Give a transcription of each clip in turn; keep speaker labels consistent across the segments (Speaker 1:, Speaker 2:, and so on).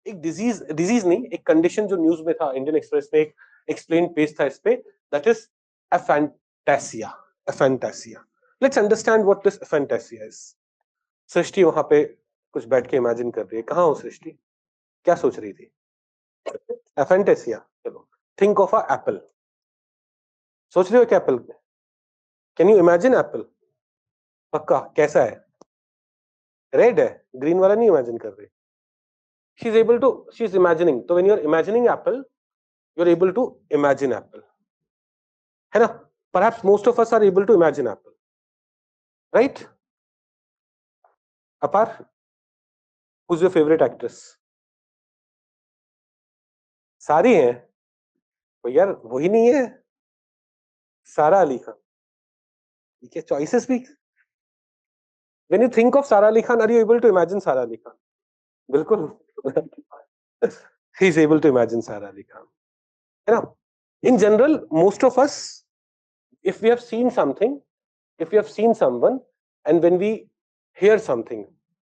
Speaker 1: एक डिजीज नहीं, एक कंडीशन जो न्यूज में था, इंडियन एक्सप्रेस में एक एक्सप्लेन पेज था इस पे, that is aphantasia. Aphantasia. Let's understand what this aphantasia is. सृष्टि वहां पे कुछ बैठ के इमेजिन कर रही है. कहाँ हो सृष्टि? क्या सोच रही थी? aphantasia. चलो, think of a apple. सोच रहे हो क्या Apple? Can you imagine Apple? पक्का? कैसा है? रेड है, ग्रीन वाला नहीं इमेजिन कर रही. She is imagining. तो when you are imagining apple, you are able to imagine apple, है ना? Perhaps most of us are able to imagine apple, right? Apar, who's your favorite actress? सारी हैं तो यार, वही नहीं है. सारा अली खान. ठीक है, चॉइसेस भी. When you think of Sara Ali Khan, are you able to imagine Sara Ali Khan? बिल्कुल. He is able to imagine Sara Ali Khan. है ना? In general, most of us, if we have seen something, if we have seen someone, and when we hear something,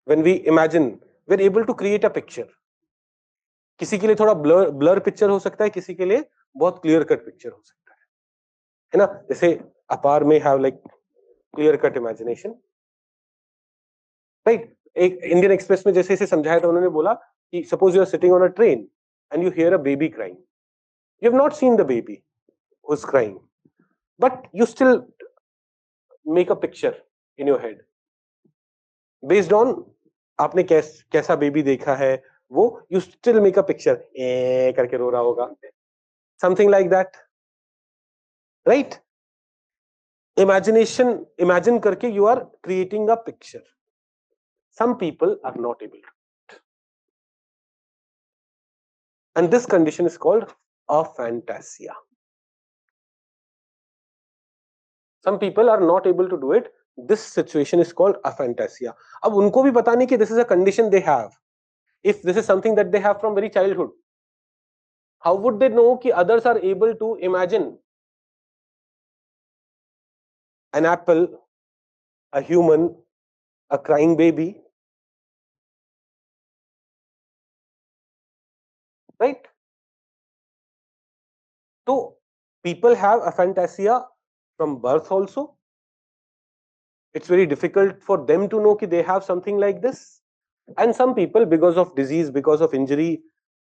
Speaker 1: when we imagine, we're able to create a picture. किसी के लिए थोड़ा blur picture हो सकता है, किसी के लिए बहुत क्लियर कट पिक्चर हो सकता है ना? जैसे अपार में have like clear cut imagination, right? एक इंडियन एक्सप्रेस में जैसे इसे समझाया था, उन्होंने बोला कि suppose you are sitting on a train and you hear a baby crying. You have not seen the baby who is crying, but you still make a picture in your head based on आपने कैसा baby देखा है वो. You still make a picture, करके रो रहा होगा, something like that, right? Imagine करके you are creating a picture. Some people are not able to, and this condition is called aphantasia. Some people are not able to do it. This situation is called aphantasia. अब उनको भी पता नहीं कि this is a condition they have. If this is something that they have from very childhood, how would they know कि others are able to imagine an apple, a human, a crying baby, right? So people have aphantasia from birth also. It's very difficult for them to know that they have something like this. And some people, because of disease, because of injury,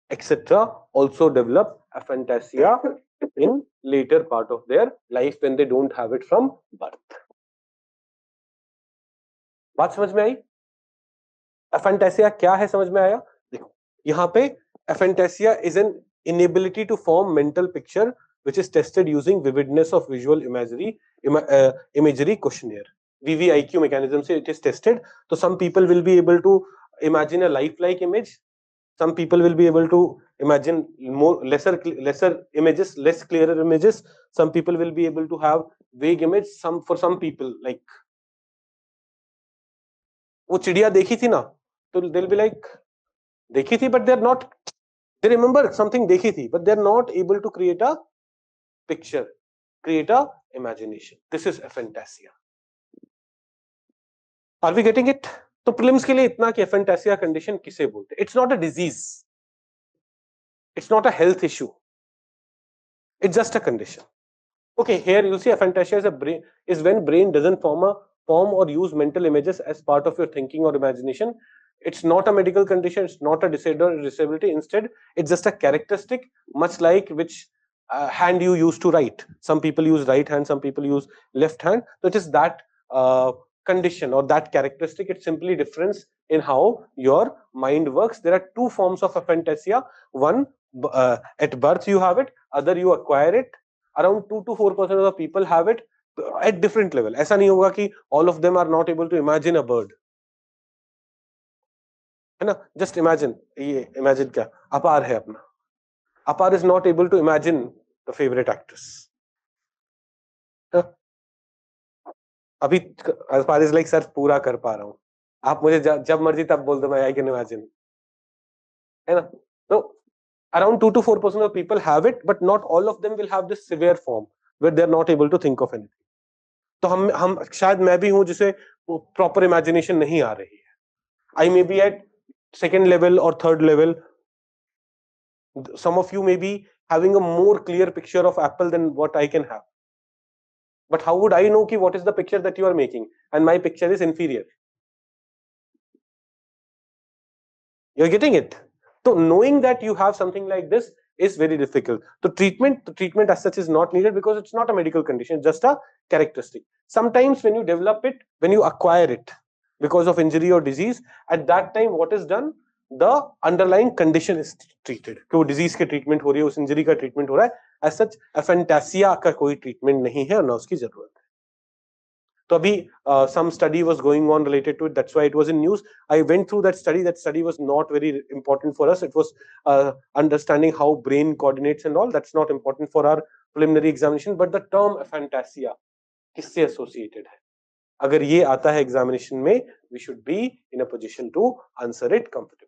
Speaker 1: etc., also develop aphantasia in later part of their life when they don't have it from birth. बात समझ में आई? aphantasia क्या है समझ में आया? देखो यहाँ पे aphantasia is an inability to form mental picture which is tested using vividness of visual imagery questionnaire. VVIQ mechanism से it is tested. So some people will be able to imagine a lifelike image. Some people will be able to imagine lesser images, less clearer images. Some people will be able to have vague image. For some people, like वो चिड़िया देखी थी ना, तो they'll be like, देखी थी, but they're not. They remember something देखी थी, but they're not able to create a picture, create a imagination. This is aphantasia. Are we getting it? तो प्रीलिम्स के लिए इतना कि aphantasia condition किसे बोलते हैं? It's not a disease. It's not a health issue. It's just a condition. Okay, here you see aphantasia is when brain doesn't form or use mental images as part of your thinking or imagination. It's not a medical condition. It's not a disability. Instead, it's just a characteristic, much like which hand you use to write. Some people use right hand, some people use left hand. So it is that condition or that characteristic. It's simply difference in how your mind works. There are two forms of aphantasia. One, at birth you have it. Other, you acquire it. Around 2 to 4% of the people have it at different level. ऐसा नहीं होगा कि all of them are not able to imagine a bird, है ना? Just imagine, ये imagine क्या? अपार है अपना. अपार is not able to imagine the favorite actress. अभी अपार is like, सर पूरा कर पा रहा हूँ. आप मुझे जब मर्जी तब बोल दो, मैं I can imagine, है ना? So around 2 to 4% of people have it, but not all of them will have this severe form where they are not able to think of anything. तो हम शायद मैं भी हूं जिसे प्रॉपर इमेजिनेशन नहीं आ रही है. I may be at second level और third level, Some of you may be having a more clear picture of apple than what I can have. But how would I know ki what is the picture that you are making? And my picture is inferior. You're getting it? So knowing that you have something like this is very difficult. The treatment as such is not needed because it's not a medical condition, it's just a characteristic. Sometimes when you develop it, when you acquire it because of injury or disease, at that time what is done? The underlying condition is treated. कि वो disease के treatment हो रही है, उस injury का treatment हो रहा है. As such, aphantasia का कोई treatment नहीं है और ना उसकी जरूरत है. So abhi, some study was going on related to it. That's why it was in news. I went through that study. That study was not very important for us. It was understanding how brain coordinates and all. That's not important for our preliminary examination. But the term aphantasia किससे associated है? अगर ये आता है examination में, we should be in a position to answer it comfortably.